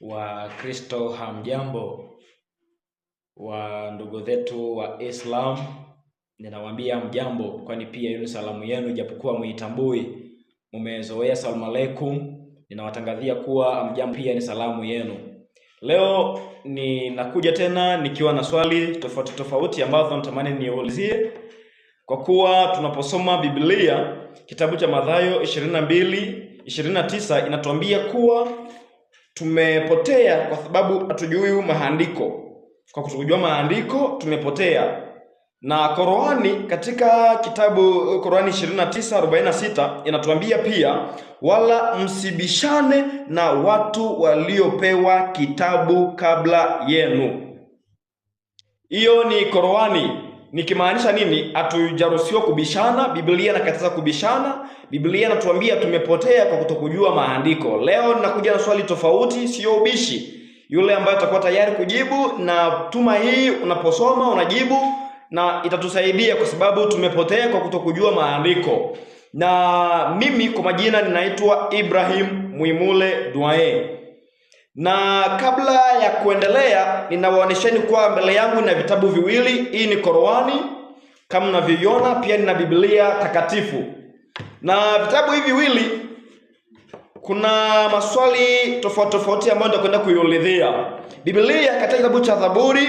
Wa Kristo hamjambo, wa ndugu zetu wa Islam ninawaambia mjambo, kwani pia hiyo ni salamu yenu, japokuwa muitambui, mumezoea salamu aleikum. Ninawatangazia kuwa mjambo pia ni salamu yenu. Leo ninakuja tena nikiwa na swali tofauti ambazo natamani niulizie, kwa kuwa tunaposoma Biblia kitabu cha Mathayo 22:29 inatuambia kuwa tumepotea kwa sababu hatujui maandiko. Kwa kutokujua maandiko tumepotea. Na Qur'ani katika kitabu Qur'ani 29:46 inatuambia pia, wala msibishane na watu waliopewa kitabu kabla yenu. Hiyo ni Qur'ani. Nikimaanisha nini? Hatujaruhusiwa kubishana. Biblia inakataza kubishana. Biblia inatuambia tumepotea kwa kutokujua maandiko. Leo ninakuja na swali tofauti, sio ubishi. Yule ambaye atakuwa tayari kujibu na tuma hii, unaposoma unajibu, na itatusaidia kwa sababu tumepotea kwa kutokujua maandiko. Na mimi kwa majina ninaitwa Ibrahim Mwimule Duae. Na kabla ya kuendelea, ninawaonesheni kwa mbele yangu na vitabu viwili. Hii ni Qur'ani kama mnavyoiona, pia nina Biblia takatifu. Na vitabu hivi viwili kuna maswali tofauti ambayo nitakwenda kuiulizia. Biblia katika kitabu cha Zaburi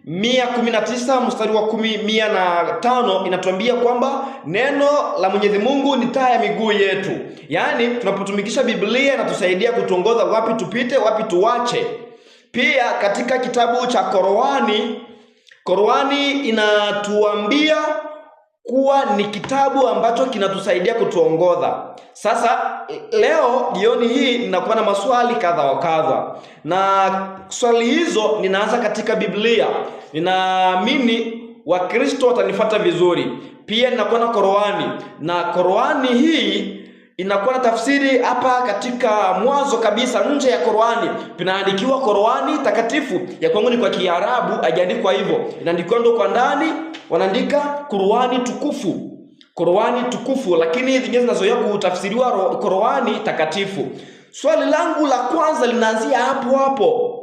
119 mstari wa 105 inatuambia kwamba neno la Mwenyezi Mungu ni taa ya miguu yetu. Yaani tunapotumikisha Biblia inatusaidia kutuongoza wapi tupite, wapi tuache. Pia katika kitabu cha Qur'ani inatuambia kuwa ni kitabu ambacho kinatusaidia kutuongoza. Sasa leo jioni hii ninakuwa na maswali kadha wa kadha, na swali hizo ninaanza katika Biblia. Ninaamini Wakristo watanifuata vizuri. Pia ninakuwa na Qur'ani, na Qur'ani hii inakuwa na tafsiri hapa katika mwanzo kabisa. Nje ya Qur'ani pinaandikiwa Qur'ani takatifu. Ya kwangu ni kwa Kiarabu, haijaandikwa hivyo. Inaandikwa ndo kwa ndani wanaandika Qur'ani tukufu. Qur'ani tukufu, lakini zingine zinazoea kutafsiriwa Qur'ani takatifu. Swali langu la kwanza linaanzia hapo.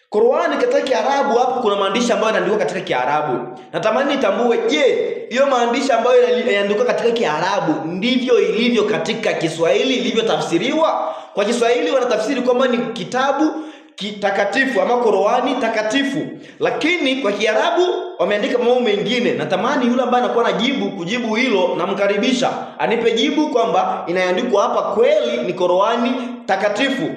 Qur'ani katika Kiarabu, hapo kuna maandishi ambayo yanaandikwa katika Kiarabu. Natamani nitambue, je, hiyo maandishi ambayo yanaandikwa katika Kiarabu ndivyo ilivyo katika Kiswahili ilivyotafsiriwa? Kwa Kiswahili wanatafsiri kwamba ni kitabu kitakatifu ama Qur'ani takatifu, lakini kwa Kiarabu wameandika mambo mengine. Natamani yule ambaye anakuwa kujibu hilo, namkaribisha anipe jibu kwamba inaandikwa hapa kweli ni Qur'ani takatifu,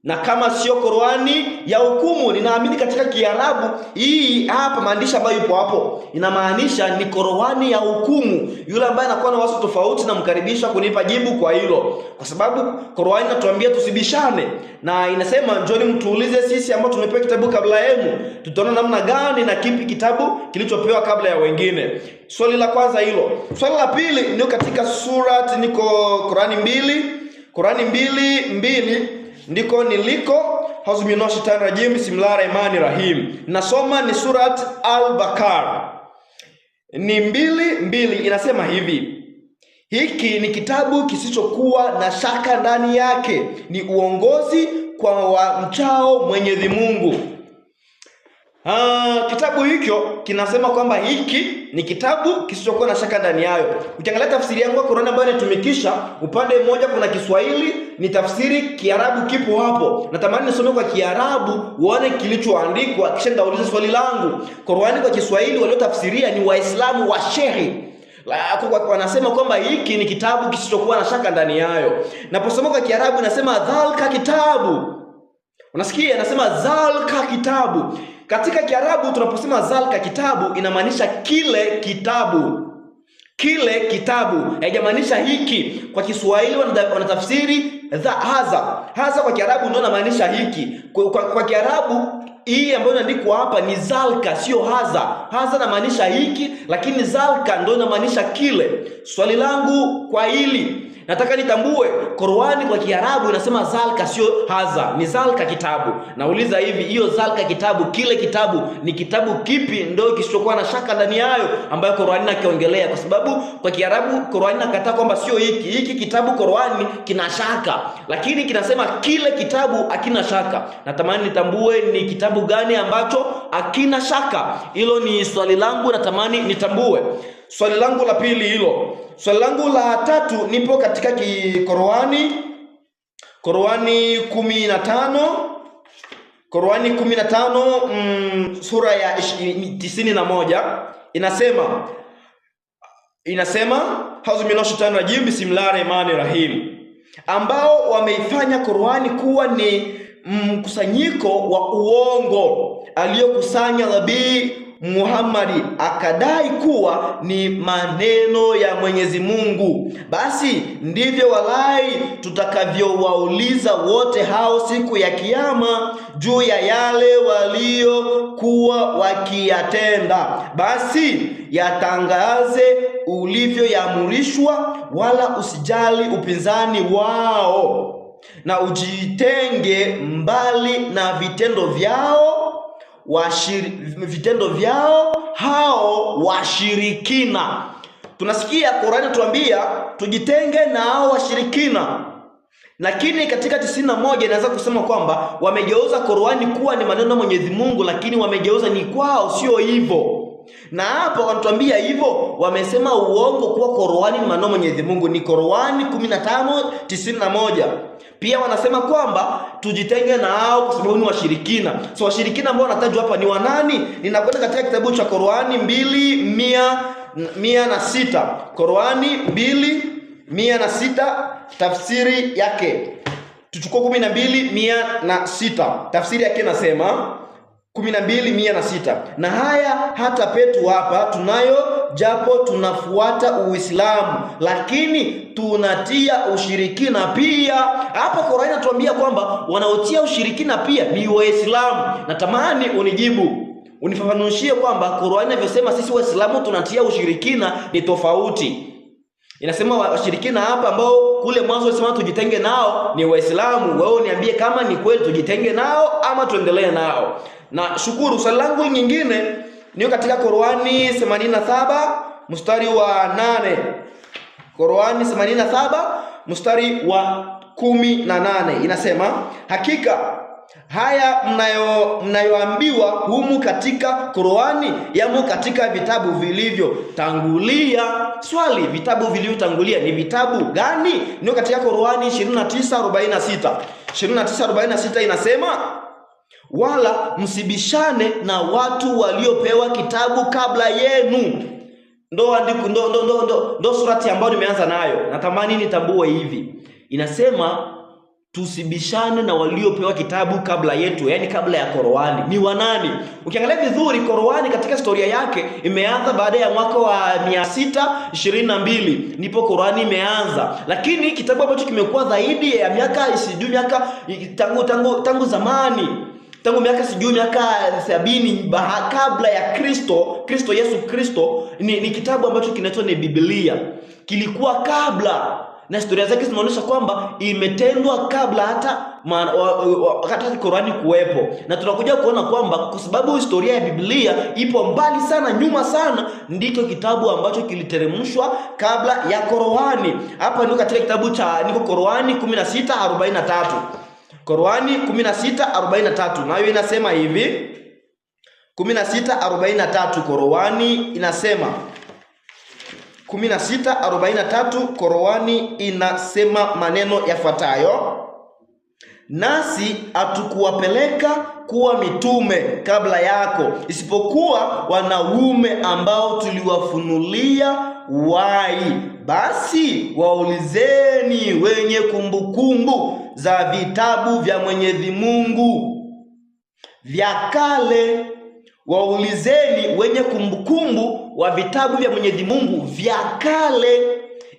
na kama sio Qur'ani ya hukumu. Ninaamini katika Kiarabu hii hapa maandishi ambayo ipo hapo inamaanisha ni Qur'ani ya hukumu. Yule ambaye anakuwa na wazo tofauti namkaribisha kunipa jibu kwa hilo, kwa sababu Qur'ani inatuambia tusibishane, na inasema njoni mtuulize sisi ambao tumepewa kitabu kabla yenu, tutaona namna gani na kipi kitabu kilichopewa kabla ya wengine. Swali la kwanza hilo. Swali la pili ndio katika Qur'ani 2:2 ndiko niliko Hazminashaitanirajim Bismillahirrahmanirrahim. Nasoma ni surat Al-Baqarah ni 2:2 inasema hivi: hiki ni kitabu kisichokuwa na shaka ndani yake, ni uongozi kwa wamchao Mwenyezi Mungu. Kitabu hicho kinasema kwamba hiki ni kitabu kisichokuwa na shaka ndani yayo. Ukiangalia tafsiri yangu ya Qur'ani ambayo inatumikisha, upande mmoja kuna Kiswahili, ni tafsiri, Kiarabu kipo hapo. Natamani nisome kwa Kiarabu uone kilichoandikwa, kisha nitauliza swali langu. Qur'ani kwa Kiswahili waliotafsiria ni Waislamu wa shehi. Wanasema kwamba hiki ni kitabu kisichokuwa na shaka ndani yayo. Naposoma kwa Kiarabu inasema dhalka kitabu. Unasikia inasema zalka kitabu. Katika Kiarabu tunaposema zalka kitabu inamaanisha kile kitabu. Kile kitabu, haijamaanisha hiki. Kwa Kiswahili wanatafsiri haza kwa Kiarabu ndio inamaanisha hiki. Kwa Kiarabu hii ambayo inaandikwa hapa ni zalka, sio haza. Haza inamaanisha hiki, lakini zalka ndio inamaanisha kile. Swali langu kwa hili, nataka nitambue Qur'ani kwa Kiarabu inasema zalka, sio haza, ni zalka kitabu. Nauliza hivi, hiyo zalka kitabu, kile kitabu ni kitabu kipi ndio kisichokuwa na shaka ndani yayo ambayo Qur'ani nakiongelea? Kwa sababu kwa Kiarabu Qur'ani nakataa kwamba sio hiki kitabu Qur'ani kina shaka, lakini kinasema kile kitabu hakina shaka. Natamani nitambue ni kitabu gani ambacho hakina shaka. Hilo ni swali langu, natamani nitambue. Swali langu la pili hilo. Swali langu la tatu, nipo katika Qur'ani 15 sura ya 91 inasema hauzminash-shaytanir rajim, bismillahir-rahmanir-rahim, ambao wameifanya Qur'ani kuwa ni mkusanyiko wa uongo aliyokusanya Nabii Muhammad akadai kuwa ni maneno ya Mwenyezi Mungu. Basi ndivyo walai tutakavyowauliza wote hao siku ya Kiyama juu ya yale waliokuwa wakiyatenda. Basi yatangaze ulivyoamrishwa, wala usijali upinzani wao, na ujitenge mbali na vitendo vyao hao washirikina. Tunasikia Qur'ani tuambia tujitenge na hao washirikina, lakini katika 91 inaweza kusema kwamba wamegeuza Qur'ani kuwa ni maneno ya Mwenyezi Mungu, lakini wamegeuza ni kwao, sio hivyo. Na hapa wanatuambia hivyo, wamesema uongo kuwa Qur'ani ni maneno ya Mwenyezi Mungu, ni Qur'ani 15:91. Pia wanasema kwamba tujitenge na hao kwa sababu ni washirikina. So washirikina ambao wanatajwa hapa ni wanani? Ninakwenda katika kitabu cha Qur'ani 2:106. Qur'ani 2:106 tafsiri yake. Tuchukue 12:106. Tafsiri yake nasema 12:106. Na haya hata petu hapa tunayo, japo tunafuata Uislamu, lakini tunatia ushirikina pia. Hapa Qur'ani inatuambia kwamba wanaotia ushirikina pia ni Waislamu. Natamani unijibu, unifafanushie kwamba Qur'ani inavyosema sisi Waislamu tunatia ushirikina ni tofauti. Inasema washirikina hapa ambao kule mwanzo walisema tujitenge nao ni Waislamu. Wewe niambie kama ni kweli tujitenge nao ama tuendelee nao. Na shukuru. Swali langu nyingine ni katika Qur'ani 87 mstari wa 8. Qur'ani 87 mstari wa 18 inasema, hakika haya mnayoambiwa humu katika Qur'ani yamo katika vitabu vilivyotangulia. Swali, vitabu vilivyotangulia ni vitabu gani? Ni katika Qur'ani 29:46. 29:46 inasema, wala msibishane na watu waliopewa kitabu kabla yenu. Ndo surati ambayo nimeanza nayo. Natamani nitambue hivi. Inasema tusibishane na waliopewa kitabu kabla yetu, yani kabla ya Qur'ani. Ni wanani? Ukiangalia vizuri Qur'ani katika historia yake imeanza baada ya mwaka wa 622 ndipo Qur'ani imeanza. Lakini kitabu ambacho kimekuwa zaidi ya miaka tangu zamani, tangu miaka 70 kabla ya Kristo Yesu Kristo, ni kitabu ambacho kinaitwa ni Biblia. Kilikuwa kabla, na historia zake zinaonyesha kwamba imetendwa kabla hata Qur'ani kuwepo. Na tunakuja kuona kwamba kwa sababu historia ya Biblia ipo mbali sana, nyuma sana, ndiko kitabu ambacho kiliteremshwa kabla ya Qur'ani. Hapa niko katika kitabu cha Qur'ani 16:43. Qur'ani 16:43 nayo inasema hivi. 16:43 Qur'ani inasema 16:43 Qur'ani inasema maneno yafuatayo: nasi hatukuwapeleka kuwa mitume kabla yako isipokuwa wanaume ambao tuliwafunulia wai. Basi waulizeni wenye kumbukumbu za vitabu vya Mwenyezi Mungu vya kale. Waulizeni wenye kumbukumbu wa vitabu vya Mwenyezi Mungu vya kale,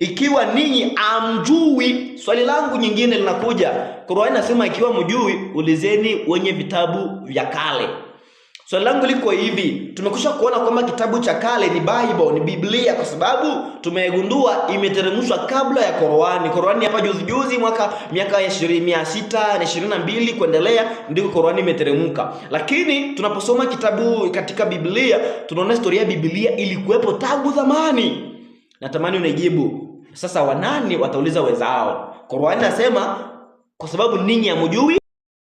ikiwa ninyi amjui. Swali langu nyingine linakuja, Qur'ani inasema ikiwa mjui, ulizeni wenye vitabu vya kale. Swali langu liko hivi, tumekwisha kuona kwamba kitabu cha kale ni Bible, ni Biblia, kwa sababu tumegundua imeteremshwa kabla ya Qur'ani. Qur'ani hapa juzi miaka ya 622 kuendelea ndiko Qur'ani imeteremka. Lakini tunaposoma kitabu katika Biblia, tunaona historia ya Biblia ilikuwepo tangu zamani. Natamani unijibu. Sasa wanani watauliza wenzao. Qur'ani nasema kwa sababu ninyi hamjui